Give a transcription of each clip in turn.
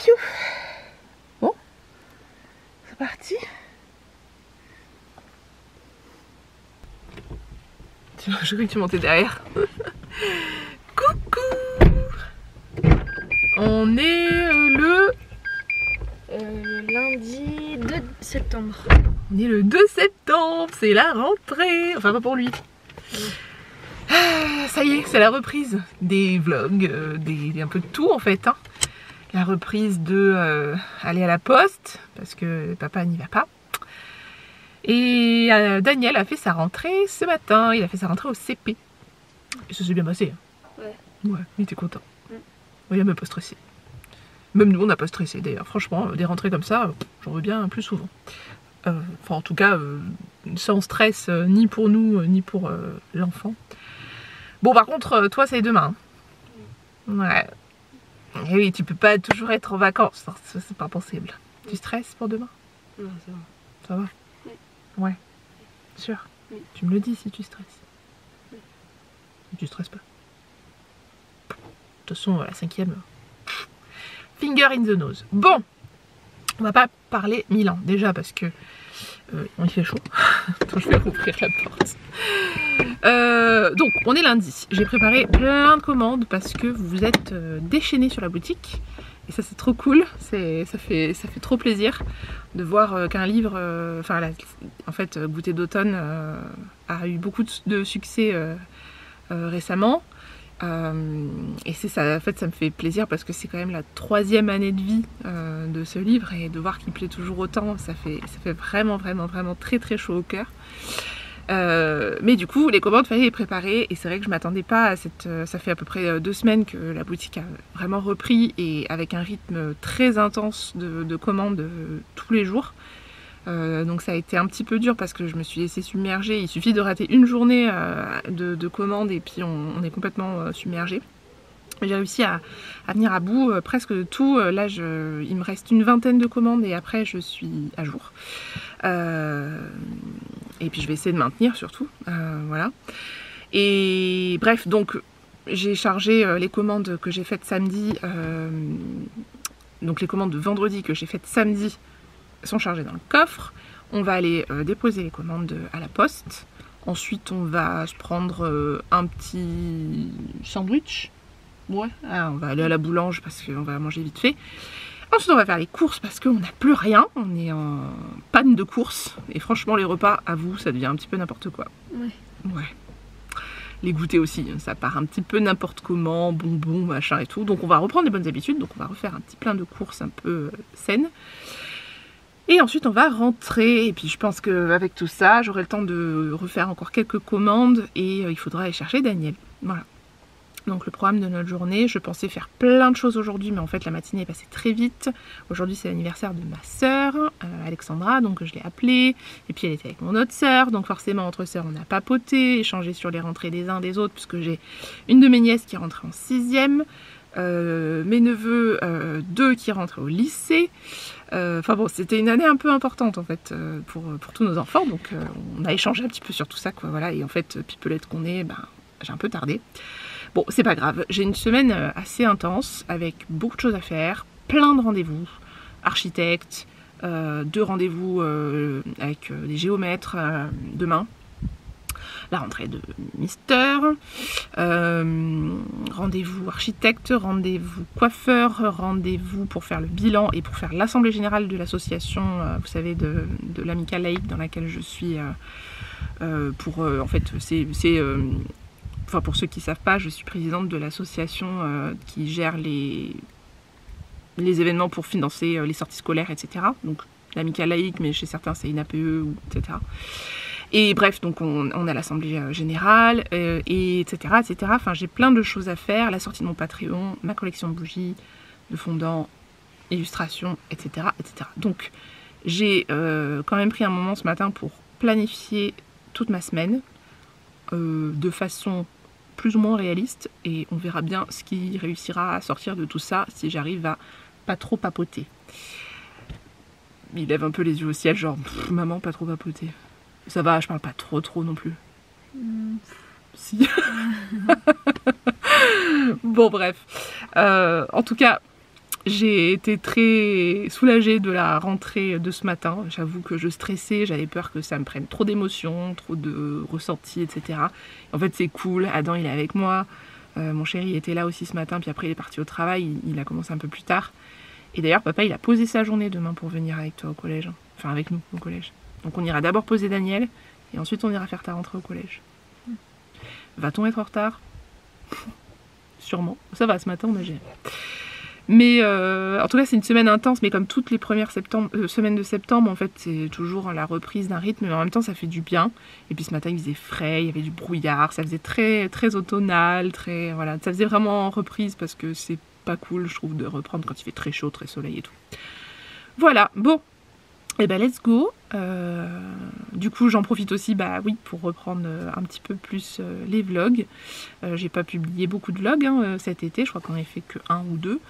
piou. Bon, c'est parti. Je crois que tu montais derrière. Coucou. On est le lundi 2 septembre. On est le 2 septembre, c'est la rentrée. Enfin pas pour lui. Ça y est, c'est la reprise des vlogs, un peu de tout en fait. Hein. La reprise de aller à la poste, parce que papa n'y va pas. Et Daniel a fait sa rentrée ce matin, il a fait sa rentrée au CP. Et ça s'est bien passé. Hein. Ouais, il était content. Il n'a même pas stressé. Même nous, on n'a pas stressé d'ailleurs. Franchement, des rentrées comme ça, j'en veux bien plus souvent. Enfin, en tout cas, sans stress, ni pour nous, ni pour l'enfant. Bon, par contre, toi, c'est demain. Hein. Ouais. Et oui, tu peux pas toujours être en vacances. C'est pas possible. Tu stresses pour demain? Non, ça va. Ça va? Oui. Ouais. Sûr? Oui. Tu me le dis si tu stresses. Oui. Si tu stresses pas. De toute façon, la 5e. Finger in the nose. Bon, on va pas parler Milan déjà parce que il fait chaud. Attends, je vais rouvrir la porte. Donc, on est lundi. J'ai préparé plein de commandes parce que vous vous êtes déchaînés sur la boutique. Et ça, c'est trop cool. Ça fait trop plaisir de voir qu'un livre, en fait, Goûter d'automne a eu beaucoup de succès récemment. Et c'est ça, en fait, ça me fait plaisir parce que c'est quand même la 3e année de vie de ce livre et de voir qu'il plaît toujours autant, ça fait vraiment très chaud au cœur. Mais du coup, les commandes, fallait les préparer et c'est vrai que je m'attendais pas à cette... ça fait à peu près 2 semaines que la boutique a vraiment repris et avec un rythme très intense de commandes tous les jours. Donc ça a été un petit peu dur parce que je me suis laissée submerger. Il suffit de rater une journée de commandes et puis on est complètement submergé. J'ai réussi à venir à bout presque de tout. Là, il me reste une 20aine de commandes et après je suis à jour. Et puis je vais essayer de maintenir surtout. Voilà. Et bref, donc j'ai chargé les commandes que j'ai faites samedi. Donc les commandes de vendredi que j'ai faites samedi sont chargées dans le coffre. On va aller déposer les commandes à la poste. Ensuite, on va se prendre un petit sandwich. Ouais, on va aller à la boulange parce qu'on va manger vite fait. Ensuite, on va faire les courses parce qu'on n'a plus rien. On est en panne de courses. Et franchement, les repas, à vous, ça devient un petit peu n'importe quoi. Ouais. Les goûters aussi, ça part un petit peu n'importe comment, bonbons, machin et tout. Donc, on va reprendre les bonnes habitudes. Donc, on va refaire un petit plein de courses un peu saines. Et ensuite on va rentrer et puis je pense qu'avec tout ça j'aurai le temps de refaire encore quelques commandes et il faudra aller chercher Daniel. Voilà. Donc le programme de notre journée, je pensais faire plein de choses aujourd'hui mais en fait la matinée est passée très vite. Aujourd'hui c'est l'anniversaire de ma sœur Alexandra, donc je l'ai appelée et puis elle était avec mon autre sœur, donc forcément entre sœurs on a papoté, échangé sur les rentrées des uns des autres puisque j'ai une de mes nièces qui est rentrée en 6e. Mes neveux, 2 qui rentrent au lycée. Enfin bon, c'était une année un peu importante en fait pour tous nos enfants, donc on a échangé un petit peu sur tout ça, quoi. Voilà, et en fait, pipelette qu'on est, j'ai un peu tardé. Bon, c'est pas grave, j'ai une semaine assez intense avec beaucoup de choses à faire, plein de rendez-vous, architectes, 2 rendez-vous avec des géomètres demain. La rentrée de Mister, rendez-vous architecte, rendez-vous coiffeur, rendez-vous pour faire le bilan et pour faire l'assemblée générale de l'association, vous savez, de l'amicale laïque dans laquelle je suis. En fait, enfin, pour ceux qui ne savent pas, je suis présidente de l'association qui gère les événements pour financer les sorties scolaires, etc. Donc l'amicale laïque, mais chez certains c'est une APE, etc. Et bref, donc on a l'assemblée générale, etc. Enfin, j'ai plein de choses à faire. La sortie de mon Patreon, ma collection de bougies, de fondants, illustrations, etc. Donc, j'ai quand même pris un moment ce matin pour planifier toute ma semaine de façon plus ou moins réaliste. Et on verra bien ce qui réussira à sortir de tout ça si j'arrive à pas trop papoter. Il lève un peu les yeux au ciel, genre maman, pas trop papoter. Ça va, je parle pas trop non plus. Si. Bon bref. En tout cas, J'ai été très soulagée de la rentrée de ce matin. J'avoue que je stressais, j'avais peur que ça me prenne trop d'émotions, trop de ressentis, etc. En fait, c'est cool. Adam, il est avec moi. Mon chéri était là aussi ce matin, puis après, il est parti au travail. Il a commencé un peu plus tard. Et d'ailleurs, papa, il a posé sa journée demain pour venir avec toi au collège. Enfin, avec nous au collège. Donc, on ira d'abord poser Daniel, et ensuite, on ira faire ta rentrée au collège. Va-t-on être en retard? Sûrement. Ça va, ce matin, on a géré. Mais en tout cas, c'est une semaine intense, mais comme toutes les premières semaines de septembre, en fait, c'est toujours la reprise d'un rythme, mais en même temps, ça fait du bien. Et puis ce matin, il faisait frais, il y avait du brouillard, ça faisait très, très automnal, très, voilà, ça faisait vraiment reprise parce que c'est pas cool, je trouve, de reprendre quand il fait très chaud, très soleil et tout. Voilà, bon, et ben let's go. Du coup, j'en profite aussi, bah oui, pour reprendre un petit peu plus les vlogs. J'ai pas publié beaucoup de vlogs cet été, je crois qu'on en a fait que 1 ou 2.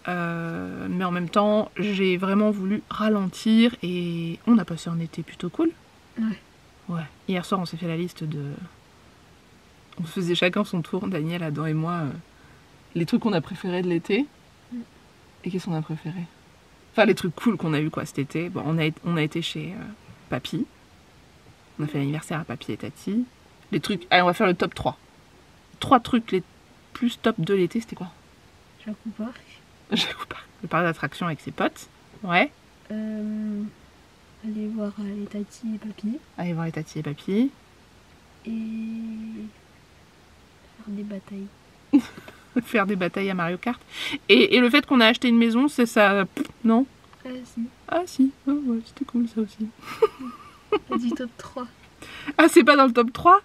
Mais en même temps, j'ai vraiment voulu ralentir et on a passé un été plutôt cool. Ouais. Hier soir, on s'est fait la liste de... On faisait chacun son tour, Daniel, Adam et moi, les trucs qu'on a préférés de l'été. Et qu'est-ce qu'on a préféré? Enfin, les trucs cool qu'on a eu quoi cet été. Bon, on a été chez Papy. On a fait l'anniversaire à Papy et Tati. Les trucs... Allez, on va faire le top 3. 3 trucs les plus top de l'été, c'était quoi? Jacou Park. Jacou Park. Le parc d'attractions avec ses potes. Ouais. Aller voir les Tati et Papy. Aller voir les Tati et Papy. Et faire des batailles. Faire des batailles à Mario Kart. Et le fait qu'on a acheté une maison, c'est ça... Non? Si. Ah si, oh, ouais, c'était cool ça aussi. Pas du top 3. Ah, c'est pas dans le top 3?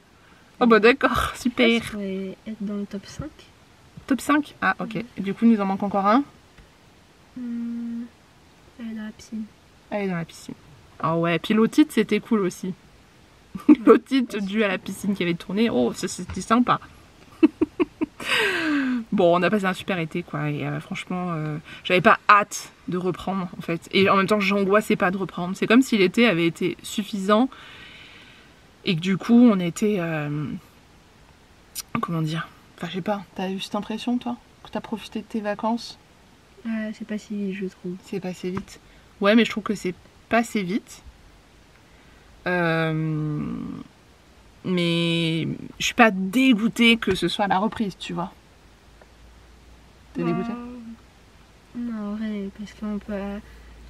Oh bah d'accord, super. Ça pourrait être dans le top 5. Top 5? Ah ok. Et du coup, il nous en manque encore un. Aller dans la piscine. Aller dans la piscine. Ah ouais, puis l'otite, c'était cool aussi. L'otite due à la piscine qui avait tourné, oh, ça c'était sympa. Bon, on a passé un super été quoi, et franchement, j'avais pas hâte de reprendre en fait. Et en même temps, j'angoissais pas de reprendre. C'est comme si l'été avait été suffisant et que du coup, on était. Comment dire? Enfin, je sais pas, t'as eu cette impression toi? Que t'as profité de tes vacances? C'est pas si je trouve. C'est passé vite. Ouais, mais je trouve que c'est passé vite. Mais je suis pas dégoûtée que ce soit la reprise, tu vois. T'es dégoûtée? Non, en vrai, parce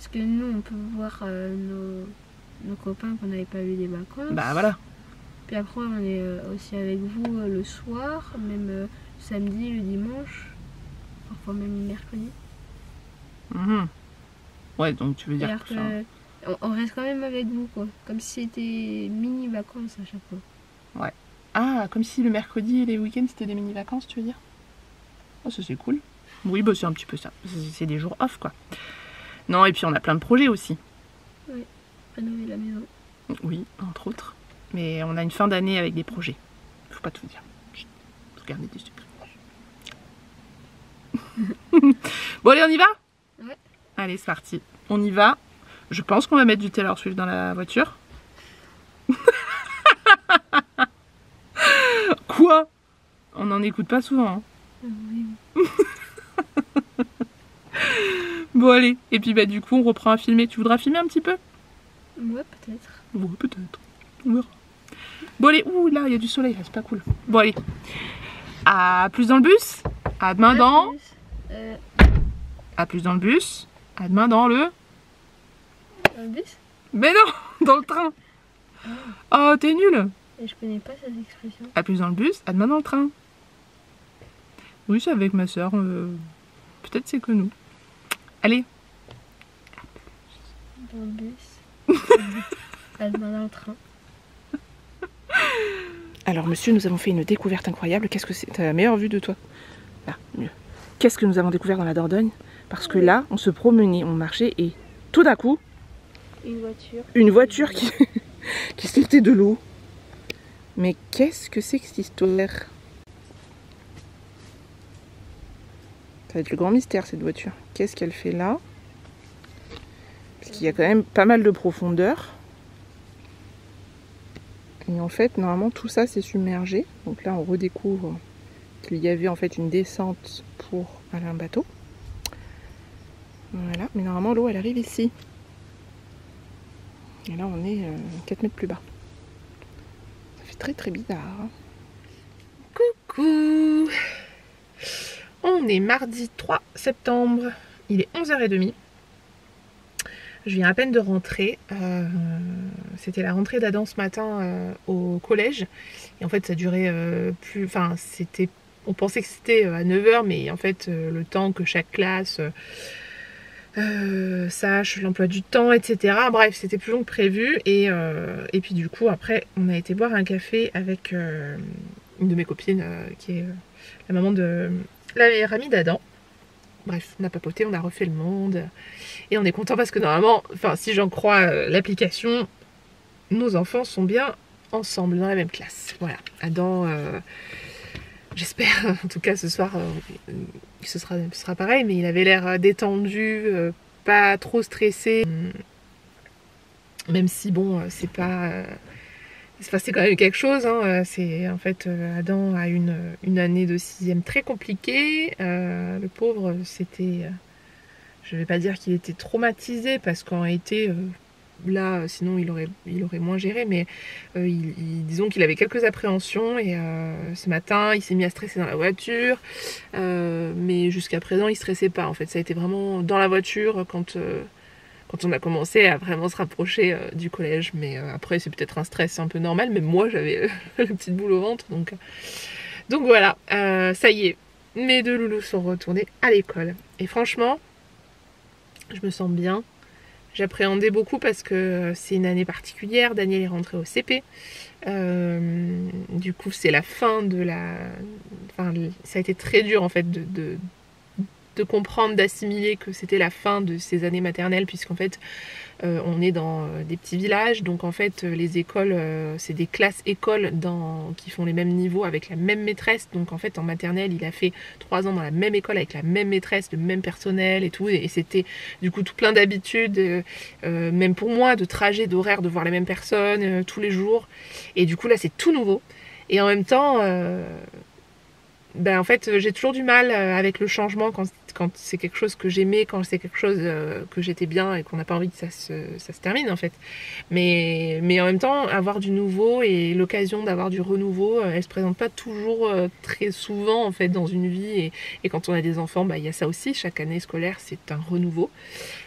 que nous, on peut voir nos copains qu'on n'avait pas eu des vacances. Bah voilà. Puis après, on est aussi avec vous le soir, même samedi, le dimanche, parfois même le mercredi. Ouais, donc tu veux dire alors que on reste quand même avec vous, quoi. Comme si c'était mini-vacances à chaque fois. Ouais. Ah, comme si le mercredi et les week-ends c'était des mini-vacances, tu veux dire? Oh, ça c'est cool. Oui, bah c'est un petit peu ça. C'est des jours off, quoi. Non, et puis on a plein de projets aussi. Oui, rénover la maison. Oui, entre autres. Mais on a une fin d'année avec des projets. Faut pas tout dire. Faut garder des secrets. Bon, allez, on y va? Ouais. Allez, c'est parti. On y va. Je pense qu'on va mettre du Taylor Swift dans la voiture. Quoi? On n'en écoute pas souvent. Hein. Oui. Bon, allez. Et puis, bah, du coup, on reprend à filmer. Tu voudras filmer un petit peu? Ouais, peut-être. Ouais, peut-être. On verra. Bon, allez. Ouh, là, il y a du soleil. Là, c'est pas cool. Bon, allez. À plus dans le bus. À demain dans... À plus dans le bus. À demain dans le... Dans le bus? Mais non, dans le train. Oh, t'es nul. Et je connais pas cette expression. À plus dans le bus, à demain dans le train. Oui, c'est avec ma soeur. Peut-être c'est que nous. Allez. Dans le bus. À demain dans le train. Alors, monsieur, nous avons fait une découverte incroyable. Qu'est-ce que c'est? T'as la meilleure vue de toi. Là, mieux. Qu'est-ce que nous avons découvert dans la Dordogne? Parce que là, on se promenait, on marchait et tout d'un coup... Une voiture qui, qui sortait de l'eau. Mais qu'est-ce que c'est que cette histoire? Ça va être le grand mystère, cette voiture. Qu'est-ce qu'elle fait là? Parce qu'il y a quand même pas mal de profondeur. Et en fait, normalement, tout ça, c'est submergé. Donc là, on redécouvre qu'il y avait en fait une descente pour aller à un bateau. Voilà, mais normalement l'eau elle arrive ici. Et là on est 4 mètres plus bas. Ça fait très très bizarre. Hein. Coucou! On est mardi 3 septembre, il est 11h30. Je viens à peine de rentrer. C'était la rentrée d'Adam ce matin au collège. Et en fait ça durait plus... Enfin c'était... On pensait que c'était à 9h, mais en fait le temps que chaque classe sache l'emploi du temps, etc. Bref, c'était plus long que prévu. Et puis du coup après on a été boire un café avec une de mes copines qui est la maman de la meilleure amie d'Adam. Bref, on a papoté, on a refait le monde. Et on est content parce que normalement, enfin si j'en crois l'application, nos enfants sont bien ensemble dans la même classe. Voilà. Adam, j'espère en tout cas ce soir ce sera pareil, mais il avait l'air détendu, pas trop stressé. Même si bon, c'est pas... c'est quand même quelque chose, hein. C'est en fait Adam a une année de 6e très compliquée. Le pauvre, c'était... je vais pas dire qu'il était traumatisé parce qu'en réalité, là, sinon il aurait moins géré, mais disons qu'il avait quelques appréhensions et ce matin il s'est mis à stresser dans la voiture, mais jusqu'à présent il stressait pas en fait. Ça a été vraiment dans la voiture quand on a commencé à vraiment se rapprocher du collège, mais après c'est peut-être un stress un peu normal, mais moi j'avais la petite boule au ventre, donc voilà, ça y est, mes deux loulous sont retournés à l'école et franchement je me sens bien. J'appréhendais beaucoup parce que c'est une année particulière. Daniel est rentré au CP. Du coup, c'est la fin de la... Enfin, ça a été très dur en fait de comprendre, d'assimiler que c'était la fin de ces années maternelles, puisqu'en fait on est dans des petits villages, donc en fait les écoles c'est des classes écoles qui font les mêmes niveaux avec la même maîtresse. Donc en fait en maternelle il a fait 3 ans dans la même école avec la même maîtresse, le même personnel et tout, et c'était du coup tout plein d'habitudes, même pour moi, de trajets, d'horaires, de voir les mêmes personnes tous les jours, et du coup là c'est tout nouveau. Et en même temps en fait j'ai toujours du mal avec le changement quand c'est quelque chose que j'aimais, quand c'est quelque chose que j'étais bien et qu'on n'a pas envie que ça se termine en fait. Mais en même temps, avoir du nouveau et l'occasion d'avoir du renouveau, elle se présente pas toujours très souvent en fait dans une vie, et quand on a des enfants, il y a ça aussi, chaque année scolaire c'est un renouveau.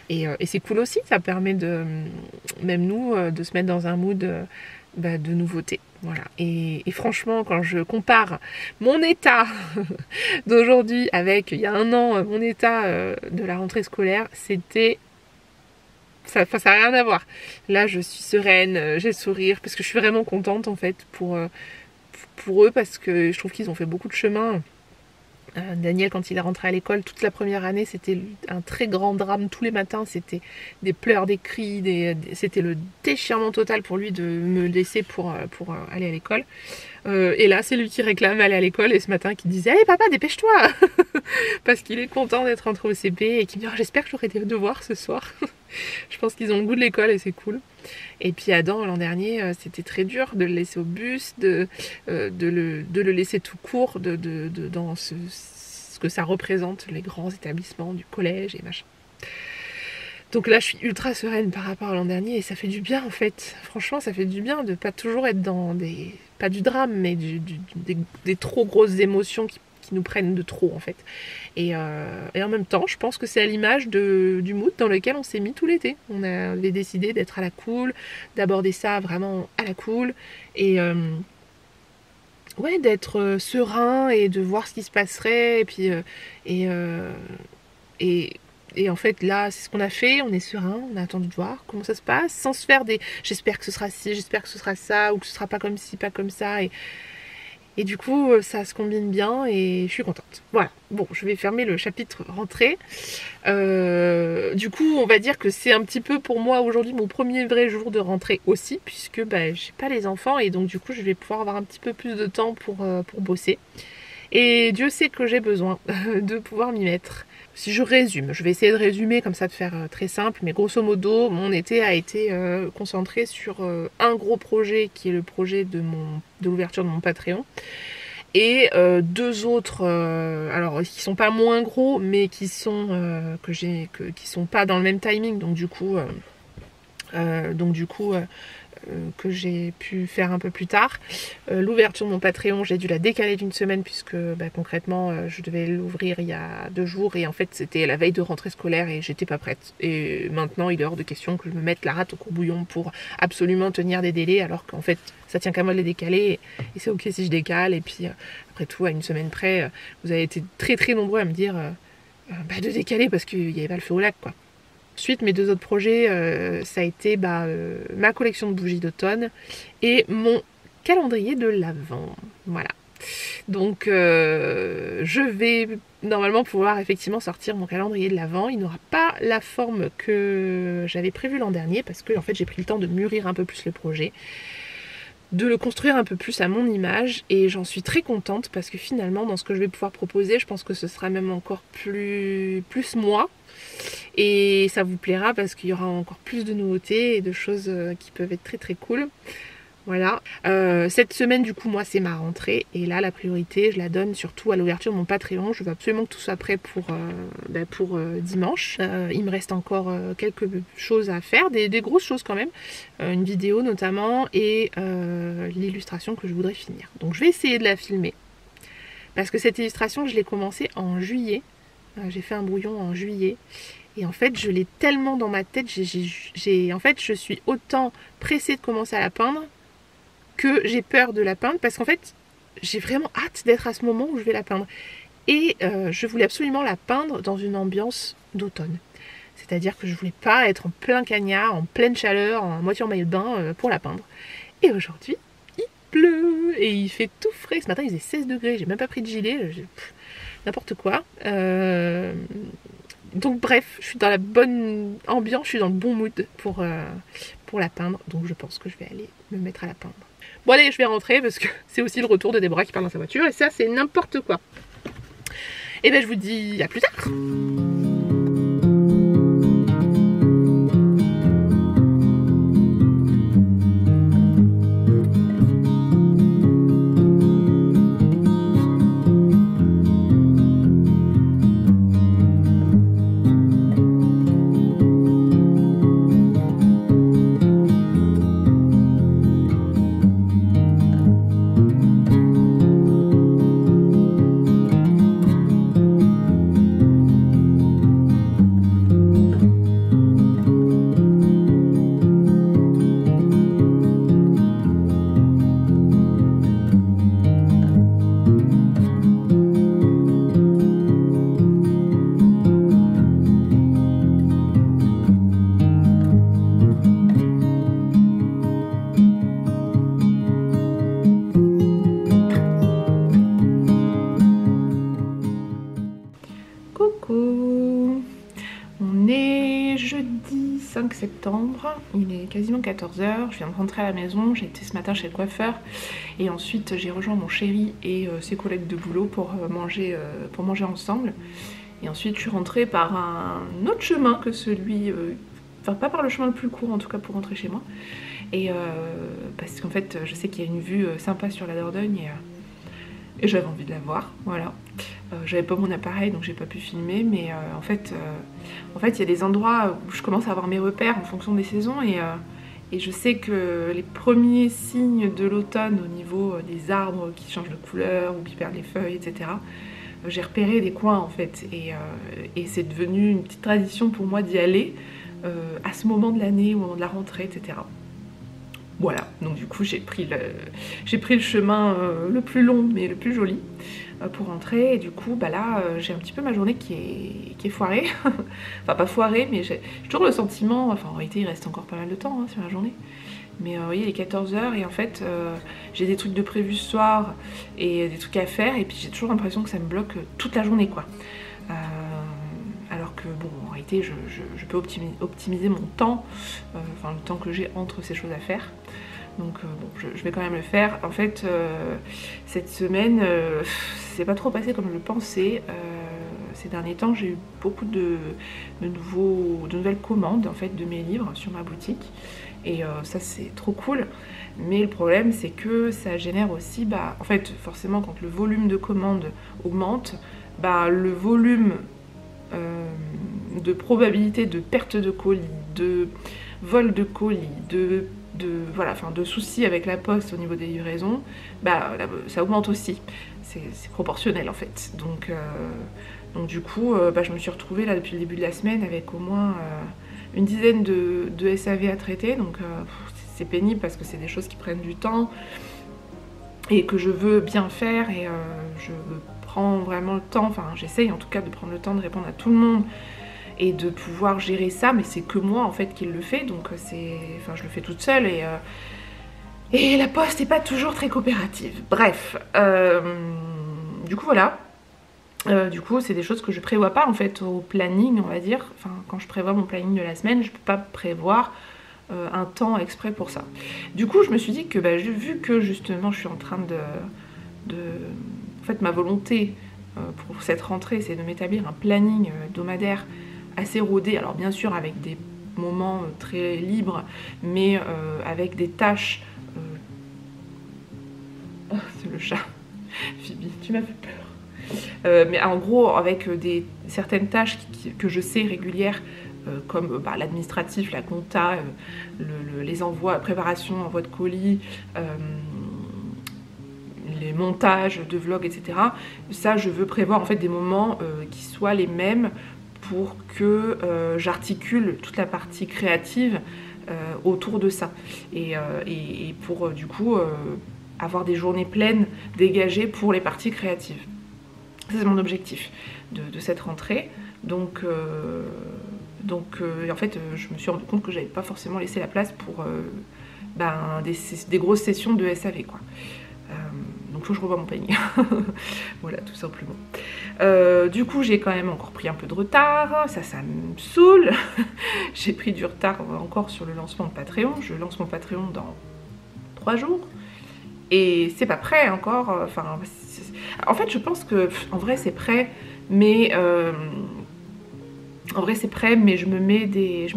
Et c'est cool aussi, ça permet même nous, de se mettre dans un mood de nouveauté. Voilà. Et franchement, quand je compare mon état d'aujourd'hui avec il y a un an, mon état de la rentrée scolaire, c'était... ça n'a rien à voir. Là, je suis sereine, j'ai le sourire, parce que je suis vraiment contente en fait pour eux, parce que je trouve qu'ils ont fait beaucoup de chemin. Daniel, quand il est rentré à l'école, toute la première année, c'était un très grand drame. Tous les matins, c'était des pleurs, des cris, c'était le déchirement total pour lui de me laisser pour aller à l'école. Et là, c'est lui qui réclame aller à l'école, et ce matin, qui disait « Allez papa, dépêche-toi !» Parce qu'il est content d'être rentré au CP, et qui me dit « J'espère que j'aurai des devoirs ce soir. » Je pense qu'ils ont le goût de l'école et c'est cool. Et puis Adam, l'an dernier, c'était très dur de le laisser au bus, de le laisser tout court dans ce que ça représente, les grands établissements du collège et machin. Donc là, je suis ultra sereine par rapport à l'an dernier, et ça fait du bien en fait. Franchement, ça fait du bien de pas toujours être dans pas du drame, mais des trop grosses émotions qui nous prennent de trop en fait. Et en même temps, je pense que c'est à l'image du mood dans lequel on s'est mis tout l'été. On avait décidé d'être à la cool, d'aborder ça vraiment à la cool, et d'être serein et de voir ce qui se passerait, et puis et en fait là c'est ce qu'on a fait, on est serein, on a attendu de voir comment ça se passe, sans se faire j'espère que ce sera ci, j'espère que ce sera ça, ou que ce sera pas comme ci, pas comme ça, et du coup ça se combine bien et je suis contente. Voilà, bon, je vais fermer le chapitre rentrée. Du coup on va dire que c'est un petit peu pour moi aujourd'hui mon premier vrai jour de rentrée aussi, puisque j'ai pas les enfants, et donc du coup je vais pouvoir avoir un petit peu plus de temps pour bosser. Et Dieu sait que j'ai besoin de pouvoir m'y mettre. Si je résume, je vais essayer de résumer comme ça, de faire très simple, mais grosso modo, mon été a été concentré sur un gros projet qui est le projet de l'ouverture de mon Patreon. Et deux autres, alors qui sont pas moins gros, mais qui sont qui sont pas dans le même timing, donc du coup que j'ai pu faire un peu plus tard. L'ouverture de mon Patreon, j'ai dû la décaler d'une semaine puisque concrètement je devais l'ouvrir il y a 2 jours et en fait c'était la veille de rentrée scolaire et j'étais pas prête. Et maintenant il est hors de question que je me mette la rate au courbouillon pour absolument tenir des délais alors qu'en fait ça tient qu'à moi de les décaler et c'est ok si je décale. Et puis après tout, à une semaine près, vous avez été très très nombreux à me dire de décaler parce qu'il n'y avait pas le feu au lac quoi. Ensuite, mes 2 autres projets, ça a été ma collection de bougies d'automne et mon calendrier de l'Avent. Voilà. Donc, je vais normalement pouvoir effectivement sortir mon calendrier de l'Avent. Il n'aura pas la forme que j'avais prévue l'an dernier parce que en fait, j'ai pris le temps de mûrir un peu plus le projet, de le construire un peu plus à mon image et j'en suis très contente parce que finalement, dans ce que je vais pouvoir proposer, je pense que ce sera même encore plus moi. Et ça vous plaira parce qu'il y aura encore plus de nouveautés et de choses qui peuvent être très très cool. Voilà. Cette semaine du coup moi c'est ma rentrée et là la priorité je la donne surtout à l'ouverture de mon Patreon. Je veux absolument que tout soit prêt pour dimanche. Il me reste encore quelques choses à faire, des grosses choses quand même. Une vidéo notamment et l'illustration que je voudrais finir. Donc je vais essayer de la filmer. Parce que cette illustration je l'ai commencée en juillet. J'ai fait un brouillon en juillet. Et en fait, je l'ai tellement dans ma tête, en fait, je suis autant pressée de commencer à la peindre que j'ai peur de la peindre parce qu'en fait, j'ai vraiment hâte d'être à ce moment où je vais la peindre. Et je voulais absolument la peindre dans une ambiance d'automne. C'est-à-dire que je voulais pas être en plein cagnard, en pleine chaleur, en moitié en maillot de bain pour la peindre. Et aujourd'hui, il pleut et il fait tout frais. Ce matin, il faisait 16 degrés, j'ai même pas pris de gilet, n'importe quoi. Donc bref, je suis dans la bonne ambiance, je suis dans le bon mood pour la peindre. Donc je pense que je vais aller me mettre à la peindre. Bon allez, je vais rentrer parce que c'est aussi le retour de Déborah qui parle dans sa voiture. Et ça, c'est n'importe quoi. Et ben je vous dis à plus tard. Jeudi 5 septembre, il est quasiment 14h, je viens de rentrer à la maison, j'ai été ce matin chez le coiffeur et ensuite j'ai rejoint mon chéri et ses collègues de boulot pour manger ensemble. Et ensuite je suis rentrée par un autre chemin que celui, enfin pas par le chemin le plus court en tout cas pour rentrer chez moi. Et parce qu'en fait je sais qu'il y a une vue sympa sur la Dordogne et j'avais envie de la voir, voilà. J'avais pas mon appareil donc j'ai pas pu filmer, mais en fait il y a des endroits où je commence à avoir mes repères en fonction des saisons et je sais que les premiers signes de l'automne au niveau des arbres qui changent de couleur ou qui perdent les feuilles, etc. J'ai repéré des coins en fait et c'est devenu une petite tradition pour moi d'y aller à ce moment de l'année, au moment de la rentrée, etc. Voilà, donc du coup j'ai pris le chemin le plus long mais le plus joli pour rentrer et du coup là j'ai un petit peu ma journée qui est foirée. Enfin pas foirée mais j'ai toujours le sentiment, enfin en réalité il reste encore pas mal de temps sur la journée. Mais vous voyez il est 14h et en fait j'ai des trucs de prévu ce soir et des trucs à faire et puis j'ai toujours l'impression que ça me bloque toute la journée quoi. Alors que bon en réalité je peux optimiser mon temps, enfin le temps que j'ai entre ces choses à faire. Donc bon, je vais quand même le faire. En fait, cette semaine, c'est pas trop passé comme je le pensais. ces derniers temps, j'ai eu beaucoup de nouvelles commandes en fait de mes livres sur ma boutique. Et ça c'est trop cool. Mais le problème c'est que ça génère aussi, en fait forcément quand le volume de commandes augmente, le volume de probabilité de perte de colis, de vol de colis, de soucis avec la poste au niveau des livraisons, ça augmente aussi. C'est proportionnel en fait. Donc du coup, je me suis retrouvée là depuis le début de la semaine avec au moins une dizaine de SAV à traiter. Donc c'est pénible parce que c'est des choses qui prennent du temps et que je veux bien faire, et je prends vraiment le temps, enfin j'essaye en tout cas de prendre le temps de répondre à tout le monde et de pouvoir gérer ça, mais c'est que moi en fait qui le fais, donc je le fais toute seule, et la poste n'est pas toujours très coopérative. Bref, du coup voilà. Du coup c'est des choses que je prévois pas en fait au planning, on va dire. Enfin, quand je prévois mon planning de la semaine, je peux pas prévoir un temps exprès pour ça. Du coup je me suis dit que vu que justement je suis en train en fait ma volonté pour cette rentrée, c'est de m'établir un planning hebdomadaire assez rodé, alors bien sûr avec des moments très libres, mais avec des tâches... Oh, c'est le chat. Phoebe, tu m'as fait peur. Mais en gros, avec certaines tâches que je sais régulières, comme l'administratif, la compta, les envois, préparation, envoi de colis, les montages de vlogs, etc. Ça, je veux prévoir en fait des moments qui soient les mêmes pour que j'articule toute la partie créative autour de ça. Et pour du coup avoir des journées pleines dégagées pour les parties créatives. C'est mon objectif de cette rentrée. Donc en fait, je me suis rendu compte que j'avais pas forcément laissé la place pour des grosses sessions de SAV, quoi. Donc il faut que je revoie mon planning. Voilà, tout simplement. Du coup, j'ai quand même encore pris un peu de retard. Ça me saoule. J'ai pris du retard encore sur le lancement de Patreon. Je lance mon Patreon dans 3 jours. Et c'est pas prêt encore. En fait, je pense que en vrai c'est prêt, mais je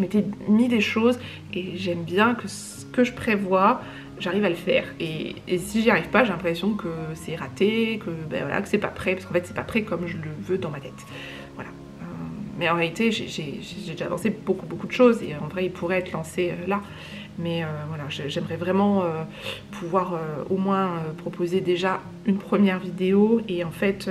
m'étais mis des choses, et j'aime bien que ce que je prévois, j'arrive à le faire. Et si j'y arrive pas, j'ai l'impression que c'est raté, que que c'est pas prêt, parce qu'en fait c'est pas prêt comme je le veux dans ma tête. Voilà. Mais en réalité, j'ai déjà lancé beaucoup de choses, et en vrai il pourrait être lancé là. Mais voilà, j'aimerais vraiment pouvoir au moins proposer déjà une première vidéo, et en fait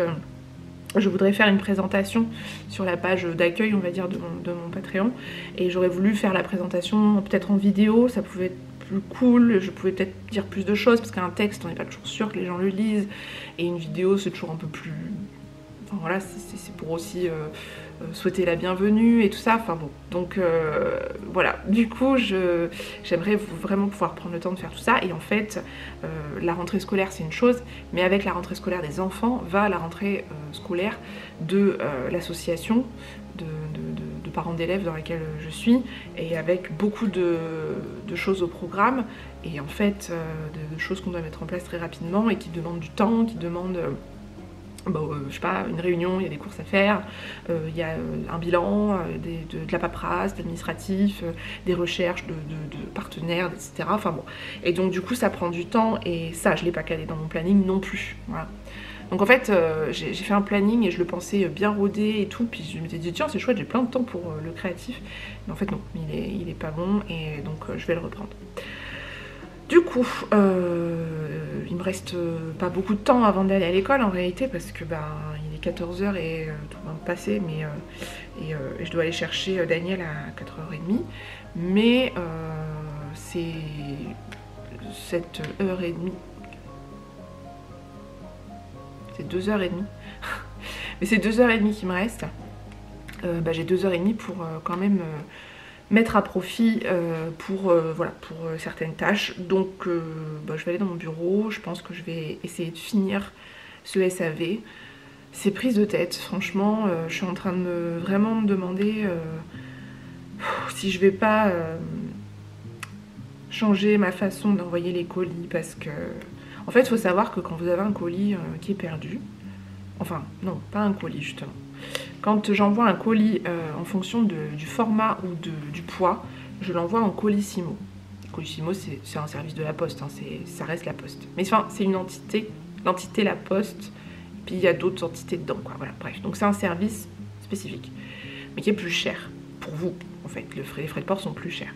je voudrais faire une présentation sur la page d'accueil, on va dire, de mon Patreon, et j'aurais voulu faire la présentation peut-être en vidéo, ça pouvait être plus cool, je pouvais peut-être dire plus de choses, parce qu'un texte on n'est pas toujours sûr que les gens le lisent, et une vidéo c'est toujours un peu plus... Enfin voilà, c'est pour aussi souhaiter la bienvenue et tout ça, enfin bon, donc voilà, du coup j'aimerais vraiment pouvoir prendre le temps de faire tout ça. Et en fait la rentrée scolaire c'est une chose, mais avec la rentrée scolaire des enfants va la rentrée scolaire de l'association de parents d'élèves dans laquelle je suis, et avec beaucoup de choses au programme, et en fait de choses qu'on doit mettre en place très rapidement et qui demandent du temps, qui demandent... je sais pas, une réunion, il y a des courses à faire, il y a un bilan, de la paperasse, de l'administratif, des recherches de partenaires, etc. Enfin bon. Et donc du coup ça prend du temps, et ça je l'ai pas calé dans mon planning non plus. Voilà. Donc en fait j'ai fait un planning et je le pensais bien rodé et tout, puis je m'étais dit tiens c'est chouette, j'ai plein de temps pour le créatif. Mais en fait non, il est pas bon, et donc je vais le reprendre. Du coup, il me reste pas beaucoup de temps avant d'aller à l'école en réalité, parce que il est 14 h et tout va me passer, mais et je dois aller chercher Daniel à 4 h 30, mais c'est 7 h 30, c'est 2 h 30, mais c'est 2 h 30 qui me reste. J'ai 2 h 30 pour quand même mettre à profit pour certaines tâches. Donc je vais aller dans mon bureau, je pense que je vais essayer de finir ce SAV. C'est prise de tête, franchement, je suis en train de vraiment me demander si je vais pas changer ma façon d'envoyer les colis, parce que en fait il faut savoir que quand vous avez un colis qui est perdu, enfin non, pas un colis justement, Quand j'envoie un colis en fonction du format ou du poids, je l'envoie en Colissimo. Colissimo, c'est un service de la Poste, hein, ça reste la Poste. Mais enfin, c'est une entité, l'entité La Poste, puis il y a d'autres entités dedans, quoi. Voilà, bref. Donc c'est un service spécifique, mais qui est plus cher pour vous, en fait. Les frais de port sont plus chers.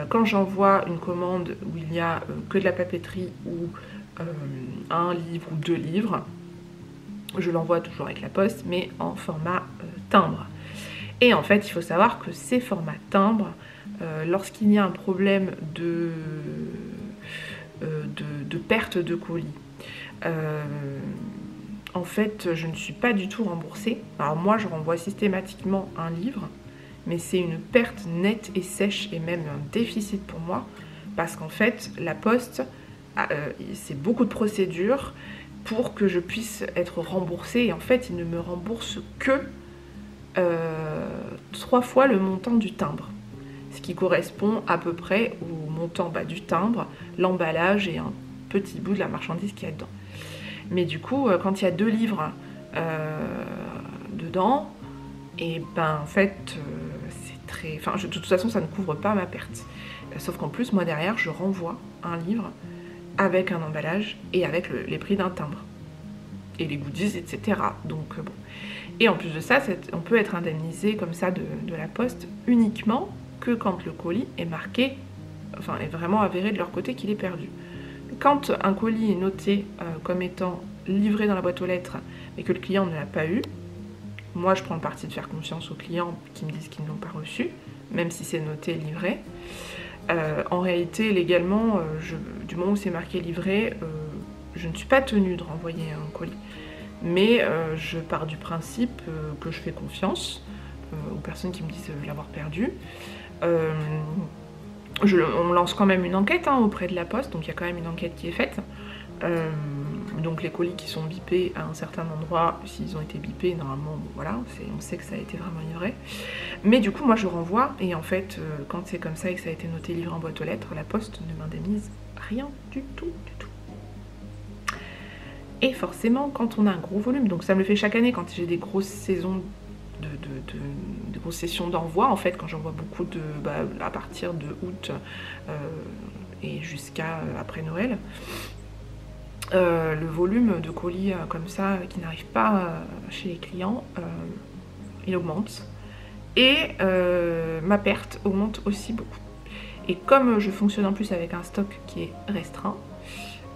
Quand j'envoie une commande où il n'y a que de la papeterie ou un livre ou 2 livres, je l'envoie toujours avec la Poste, mais en format timbre. Et en fait, il faut savoir que ces formats timbres, lorsqu'il y a un problème de perte de colis, en fait, je ne suis pas du tout remboursée. Alors moi, je renvoie systématiquement un livre, mais c'est une perte nette et sèche et même un déficit pour moi, parce qu'en fait, la Poste, c'est beaucoup de procédures pour que je puisse être remboursée, et en fait, ils ne me remboursent que 3 fois le montant du timbre, ce qui correspond à peu près au montant du timbre, l'emballage et un petit bout de la marchandise qu'il y a dedans. Mais du coup, quand il y a 2 livres dedans, et ben en fait, c'est très... Enfin, de toute façon, ça ne couvre pas ma perte. Sauf qu'en plus, moi derrière, je renvoie un livre avec un emballage et avec les prix d'un timbre. Et les goodies, etc. Donc bon. Et en plus de ça, on peut être indemnisé comme ça de la Poste uniquement que quand le colis est marqué, enfin est vraiment avéré de leur côté qu'il est perdu. Quand un colis est noté comme étant livré dans la boîte aux lettres mais que le client ne l'a pas eu, moi je prends le parti de faire confiance aux clients qui me disent qu'ils ne l'ont pas reçu, même si c'est noté livré. En réalité, légalement, du moment où c'est marqué livré, je ne suis pas tenue de renvoyer un colis. Mais je pars du principe que je fais confiance aux personnes qui me disent l'avoir perdu. On lance quand même une enquête auprès de la Poste, donc il y a quand même une enquête qui est faite. Donc les colis qui sont bipés à un certain endroit, s'ils ont été bipés, normalement, bon, voilà, on sait que ça a été vraiment livré. Mais du coup, moi je renvoie, et en fait, quand c'est comme ça et que ça a été noté livré en boîte aux lettres, la Poste ne m'indemnise rien du tout, du tout. Et forcément, quand on a un gros volume, donc ça me le fait chaque année quand j'ai des grosses saisons de grosses sessions d'envoi, en fait, quand j'envoie beaucoup à partir de août et jusqu'à après Noël, le volume de colis comme ça qui n'arrive pas chez les clients, il augmente. Et ma perte augmente aussi beaucoup. Et comme je fonctionne en plus avec un stock qui est restreint,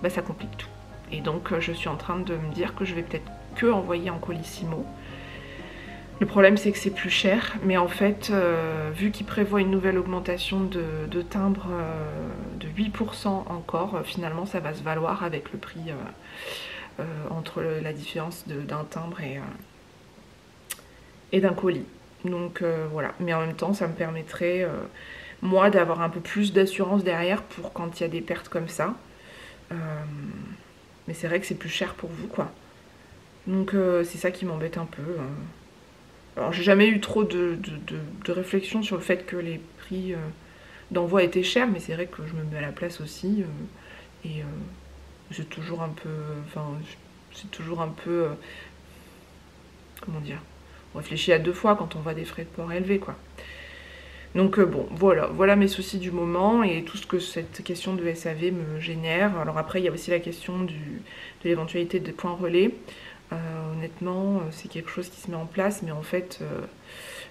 ça complique tout. Et donc je suis en train de me dire que je vais peut-être que envoyer en Colissimo. Le problème c'est que c'est plus cher, mais en fait, vu qu'il prévoit une nouvelle augmentation de timbre de 8% encore, finalement ça va se valoir avec le prix entre la différence d'un timbre et d'un colis. Donc voilà, mais en même temps ça me permettrait, moi, d'avoir un peu plus d'assurance derrière pour quand il y a des pertes comme ça. Mais c'est vrai que c'est plus cher pour vous, quoi. Donc c'est ça qui m'embête un peu. Alors j'ai jamais eu trop de réflexion sur le fait que les prix d'envoi étaient chers, mais c'est vrai que je me mets à la place aussi. Et c'est toujours un peu... Enfin, c'est toujours un peu... comment dire, on réfléchit à 2 fois quand on voit des frais de port élevés, quoi. Donc bon, voilà mes soucis du moment et tout ce que cette question de SAV me génère. Alors après, il y a aussi la question de l'éventualité des points relais. Honnêtement, c'est quelque chose qui se met en place, mais en fait,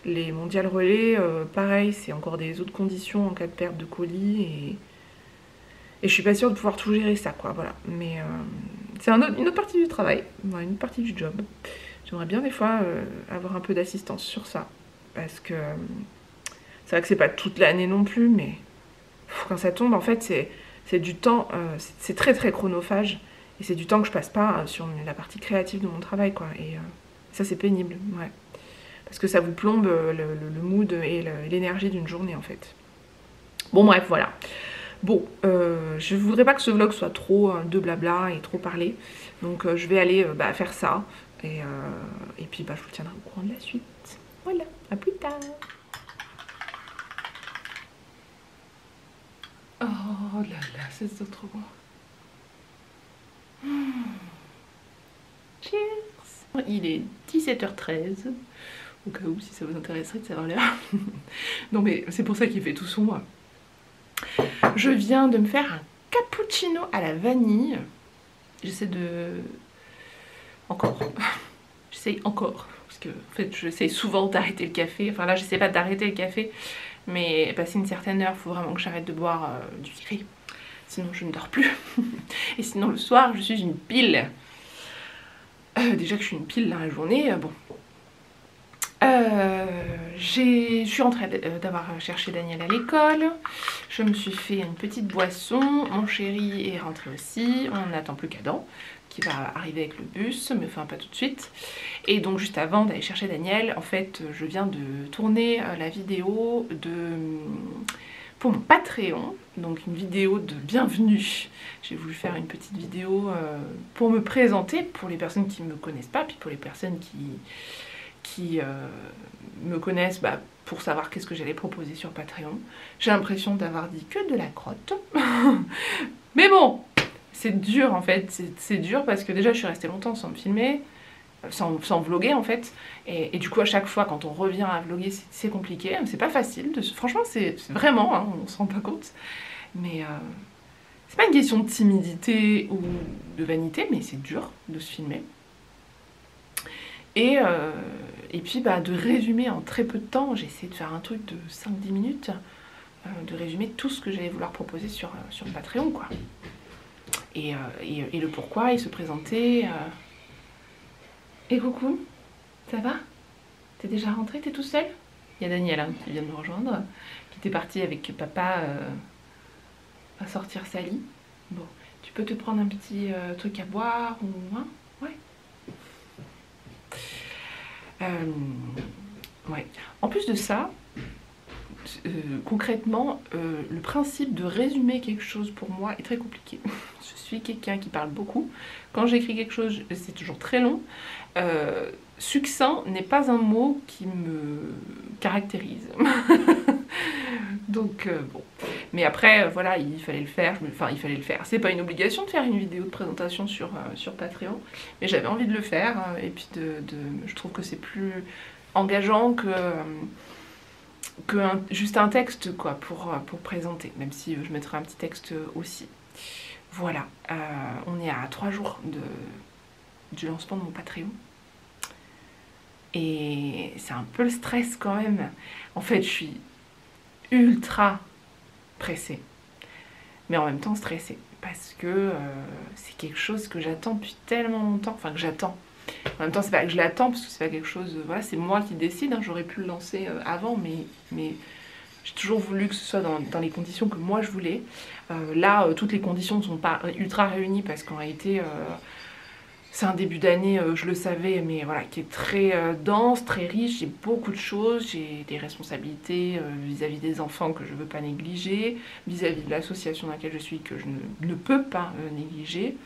les mondiales relais, pareil, c'est encore des autres conditions en cas de perte de colis et je suis pas sûre de pouvoir tout gérer ça, quoi, voilà. Mais c'est une autre partie du travail, une autre partie du job. J'aimerais bien des fois avoir un peu d'assistance sur ça, parce que c'est vrai que c'est pas toute l'année non plus, mais quand ça tombe, en fait, c'est du temps, c'est très très chronophage, et c'est du temps que je passe pas sur la partie créative de mon travail, quoi. Et ça, c'est pénible, ouais. Parce que ça vous plombe le mood et l'énergie d'une journée, en fait. Bon, bref, voilà. Bon, je voudrais pas que ce vlog soit trop de blabla et trop parlé, donc je vais aller faire ça, et puis je vous tiendrai au courant de la suite. Voilà, à plus tard. Oh là là, c'est trop bon. Cheers. il est 17h13, au cas où si ça vous intéresserait de savoir l'heure. Non mais c'est pour ça qu'il fait tout sombre. Je viens de me faire un cappuccino à la vanille. J'essaie de... encore. J'essaie encore. Parce que en fait j'essaie souvent d'arrêter le café. Enfin là j'essaie pas d'arrêter le café. Mais passé une certaine heure, il faut vraiment que j'arrête de boire du café. Sinon je ne dors plus. Et sinon le soir je suis une pile. Déjà que je suis une pile dans la journée, bon. Je suis rentrée d'avoir cherché Daniel à l'école. Je me suis fait une petite boisson. Mon chéri est rentré aussi. On n'attend plus qu'Adam qui va arriver avec le bus, mais enfin pas tout de suite. Et donc juste avant d'aller chercher Daniel, en fait je viens de tourner la vidéo pour mon Patreon, donc une vidéo de bienvenue. J'ai voulu faire une petite vidéo pour me présenter, pour les personnes qui ne me connaissent pas, puis pour les personnes qui me connaissent, pour savoir qu'est-ce que j'allais proposer sur Patreon. J'ai l'impression d'avoir dit que de la crotte. Mais bon, c'est dur en fait, c'est dur parce que déjà je suis restée longtemps sans me filmer, sans vlogger en fait, et du coup à chaque fois quand on revient à vlogger c'est compliqué, c'est pas facile, franchement c'est vraiment, hein, on se rend pas compte, mais c'est pas une question de timidité ou de vanité, mais c'est dur de se filmer. Et puis de résumer en très peu de temps, j'ai essayé de faire un truc de 5-10 minutes, de résumer tout ce que j'allais vouloir proposer sur le Patreon quoi. Et le pourquoi, et se présenter. Et coucou, ça va? T'es déjà rentré? T'es tout seul? Il y a Daniel hein, qui vient de me rejoindre, qui était parti avec papa à sortir Sally. Bon, tu peux te prendre un petit truc à boire ou... Hein? Ouais. Ouais. En plus de ça, concrètement, le principe de résumer quelque chose pour moi est très compliqué. Je suis quelqu'un qui parle beaucoup. Quand j'écris quelque chose, c'est toujours très long. Succinct n'est pas un mot qui me caractérise. Donc bon. Mais après, voilà, il fallait le faire. Enfin, il fallait le faire. C'est pas une obligation de faire une vidéo de présentation sur Patreon, mais j'avais envie de le faire. Et puis je trouve que c'est plus engageant que juste un texte quoi pour présenter, même si je mettrai un petit texte aussi. Voilà, on est à 3 jours du lancement de mon Patreon. Et c'est un peu le stress quand même. En fait, je suis ultra pressée, mais en même temps stressée, parce que c'est quelque chose que j'attends depuis tellement longtemps, enfin que j'attends. En même temps, c'est pas que je l'attends, parce que c'est pas quelque chose... Voilà, c'est moi qui décide, hein, j'aurais pu le lancer avant, mais j'ai toujours voulu que ce soit dans les conditions que moi je voulais. Là, toutes les conditions ne sont pas ultra réunies, parce qu'en réalité, c'est un début d'année, je le savais, mais voilà, qui est très dense, très riche, j'ai beaucoup de choses, j'ai des responsabilités vis-à-vis des enfants que je ne veux pas négliger, vis-à-vis de l'association dans laquelle je suis que je ne peux pas négliger.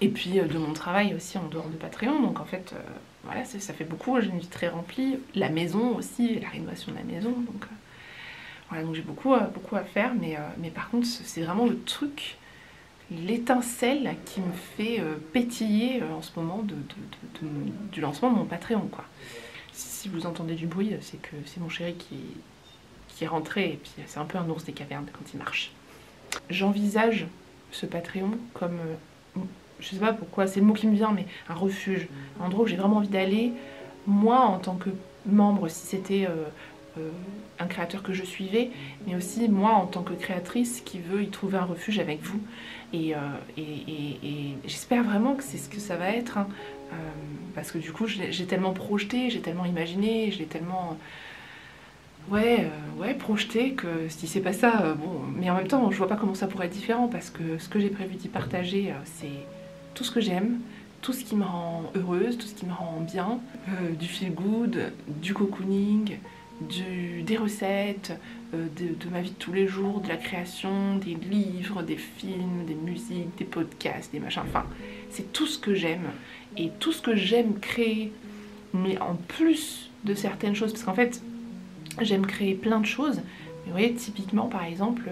Et puis de mon travail aussi en dehors de Patreon, donc en fait, voilà, ça fait beaucoup, j'ai une vie très remplie. La maison aussi, la rénovation de la maison, donc voilà, donc j'ai beaucoup à faire, mais par contre, c'est vraiment le truc, l'étincelle qui me fait pétiller en ce moment du lancement de mon Patreon, quoi. Si vous entendez du bruit, c'est que c'est mon chéri qui est rentré, et puis c'est un peu un ours des cavernes quand il marche. J'envisage ce Patreon comme... je sais pas pourquoi, c'est le mot qui me vient, mais un refuge, un endroit où j'ai vraiment envie d'aller, moi en tant que membre, si c'était un créateur que je suivais, mais aussi moi en tant que créatrice qui veut y trouver un refuge avec vous. Et j'espère vraiment que c'est ce que ça va être, hein, parce que du coup j'ai tellement projeté, j'ai tellement imaginé, je l'ai tellement... ouais, projeté que si c'est pas ça, bon, mais en même temps je vois pas comment ça pourrait être différent, parce que ce que j'ai prévu d'y partager, c'est tout ce que j'aime, tout ce qui me rend heureuse, tout ce qui me rend bien, du feel good, du cocooning, des recettes, de ma vie de tous les jours, de la création, des livres, des films, des musiques, des podcasts, des machins, enfin c'est tout ce que j'aime, et tout ce que j'aime créer, mais en plus de certaines choses, parce qu'en fait j'aime créer plein de choses, mais vous voyez, typiquement par exemple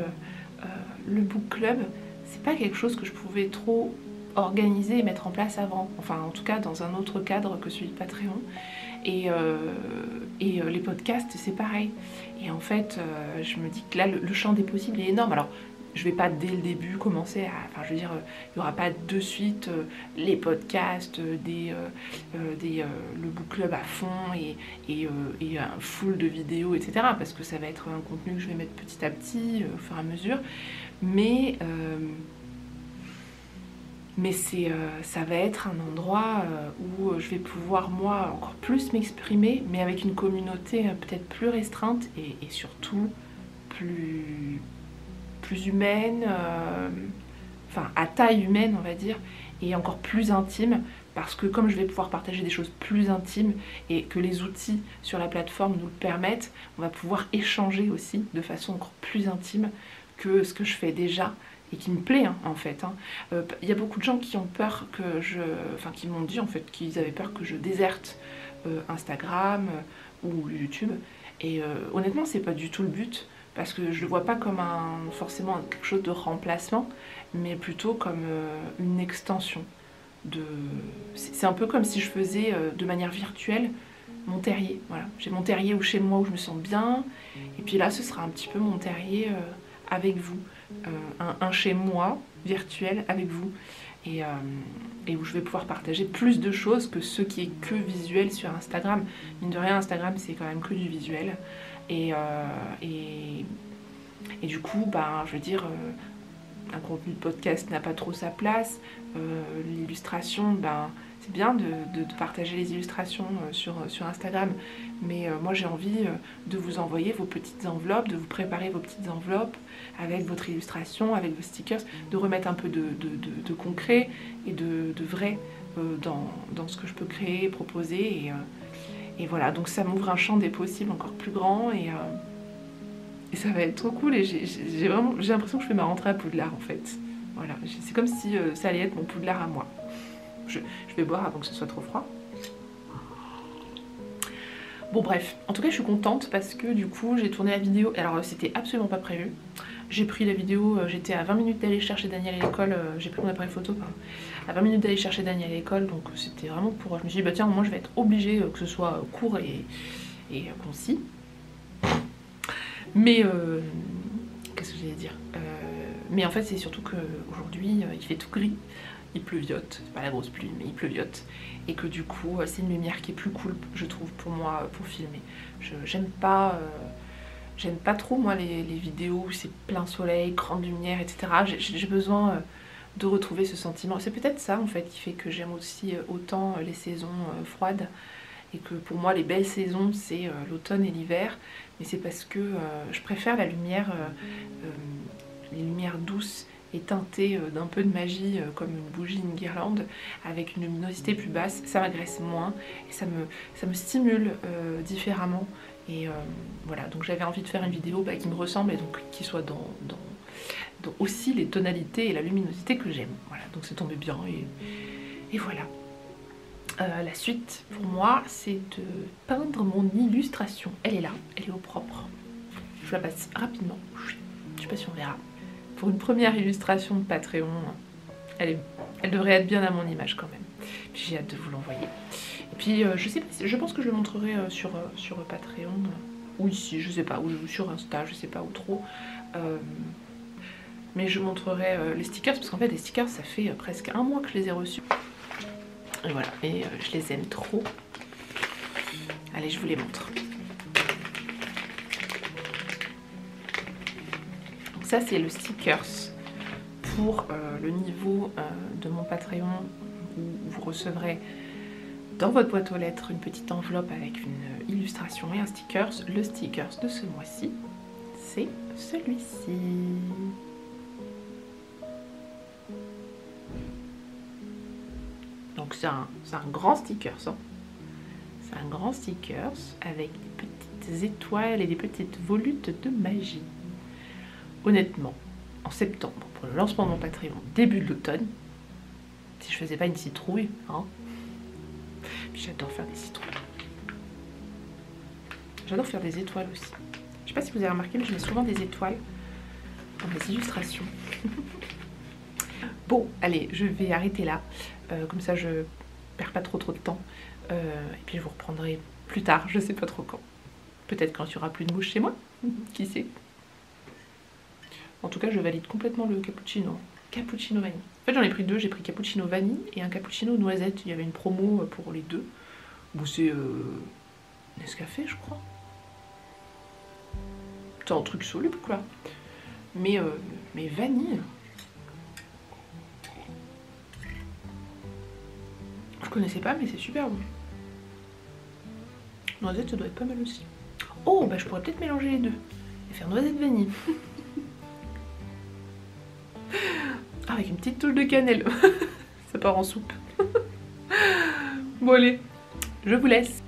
le book club, c'est pas quelque chose que je pouvais trop organiser et mettre en place avant. Enfin, en tout cas, dans un autre cadre que celui de Patreon. Et les podcasts, c'est pareil. Et en fait, je me dis que là, le champ des possibles est énorme. Alors, je vais pas dès le début commencer à... Enfin, je veux dire, il n'y aura pas de suite les podcasts, le book club à fond et un full de vidéos, etc. Parce que ça va être un contenu que je vais mettre petit à petit, au fur et à mesure. Mais ça va être un endroit où je vais pouvoir, moi, encore plus m'exprimer, mais avec une communauté peut-être plus restreinte et surtout plus humaine, enfin à taille humaine, on va dire, et encore plus intime, parce que comme je vais pouvoir partager des choses plus intimes et que les outils sur la plateforme nous le permettent, on va pouvoir échanger aussi de façon encore plus intime que ce que je fais déjà. Et qui me plaît en fait. Il y a beaucoup de gens qui ont peur que qui m'ont dit en fait qu'ils avaient peur que je déserte Instagram ou YouTube. Et honnêtement, c'est pas du tout le but, parce que je le vois pas comme forcément quelque chose de remplacement, mais plutôt comme une extension. C'est un peu comme si je faisais de manière virtuelle mon terrier. Voilà. J'ai mon terrier chez moi où je me sens bien, et puis là, ce sera un petit peu mon terrier avec vous. Un chez moi virtuel avec vous et où je vais pouvoir partager plus de choses que ce qui est que visuel sur Instagram. Mine de rien, Instagram c'est quand même que du visuel et du coup, je veux dire, un contenu de podcast n'a pas trop sa place. L'illustration, c'est bien de partager les illustrations sur Instagram, mais moi j'ai envie de vous envoyer vos petites enveloppes, de vous préparer vos petites enveloppes avec votre illustration, avec vos stickers, de remettre un peu de concret et de vrai dans ce que je peux créer, proposer, et voilà, donc ça m'ouvre un champ des possibles encore plus grand, et ça va être trop cool, et j'ai l'impression que je fais ma rentrée à Poudlard en fait. Voilà, c'est comme si ça allait être mon Poudlard à moi. Je vais boire avant que ce soit trop froid. Bon bref, en tout cas je suis contente parce que du coup j'ai tourné la vidéo. Alors c'était absolument pas prévu. J'ai pris la vidéo, j'étais à 20 minutes d'aller chercher Daniel à l'école. J'ai pris mon appareil photo, pardon. À 20 minutes d'aller chercher Daniel à l'école, donc c'était vraiment pour... Je me suis dit, bah tiens, moi je vais être obligée que ce soit court et concis. Mais... qu'est-ce que j'allais dire, mais en fait c'est surtout qu'aujourd'hui il fait tout gris. Il pleuviote, c'est pas la grosse pluie, mais il pleuviote. Et que du coup, c'est une lumière qui est plus cool, je trouve, pour moi, pour filmer. J'aime pas trop, moi, les vidéos où c'est plein soleil, grande lumière, etc. J'ai besoin de retrouver ce sentiment. C'est peut-être ça, en fait, qui fait que j'aime aussi autant les saisons froides. Et que pour moi, les belles saisons, c'est l'automne et l'hiver. Mais c'est parce que je préfère la lumière, les lumières douces et teintée d'un peu de magie, comme une bougie, une guirlande, avec une luminosité plus basse. Ça m'agresse moins et ça me stimule différemment. Et voilà, donc j'avais envie de faire une vidéo qui me ressemble et donc qui soit dans aussi les tonalités et la luminosité que j'aime. Voilà, donc c'est tombé bien et voilà. La suite pour moi, c'est de peindre mon illustration. Elle est là, elle est au propre. Je la passe rapidement. Je sais pas si on verra. Pour une première illustration de Patreon, elle devrait être bien à mon image quand même. Puis j'ai hâte de vous l'envoyer. Et puis je sais pas, je pense que je le montrerai sur Patreon, ou ici, je sais pas, ou sur Insta, je sais pas où trop. Mais je montrerai les stickers, parce qu'en fait les stickers ça fait presque un mois que je les ai reçus. Et voilà, et je les aime trop. Allez, je vous les montre. Donc ça c'est le stickers pour le niveau de mon Patreon, où vous recevrez dans votre boîte aux lettres une petite enveloppe avec une illustration et un stickers. Le stickers de ce mois-ci, c'est celui-ci. Donc c'est un grand stickers, hein. C'est un grand stickers avec des petites étoiles et des petites volutes de magie. Honnêtement, en septembre, pour le lancement de mon Patreon, début de l'automne, si je faisais pas une citrouille, hein. Puis j'adore faire des citrouilles. J'adore faire des étoiles aussi. Je sais pas si vous avez remarqué, mais je mets souvent des étoiles dans mes illustrations. Bon, allez, je vais arrêter là. Comme ça, je perds pas trop de temps. Et puis je vous reprendrai plus tard, je sais pas trop quand. Peut-être quand il y aura plus de mouches chez moi, qui sait. En tout cas, je valide complètement le cappuccino. Cappuccino vanille. En fait, j'en ai pris deux. J'ai pris cappuccino vanille et un cappuccino noisette. Il y avait une promo pour les deux. Bon, c'est Nescafé, je crois. C'est un truc soluble, quoi. Mais vanille. Je connaissais pas, mais c'est super bon. Noisette, ça doit être pas mal aussi. Oh, bah je pourrais peut-être mélanger les deux et faire noisette vanille. Avec une petite touche de cannelle. Ça part en soupe. Bon allez, je vous laisse.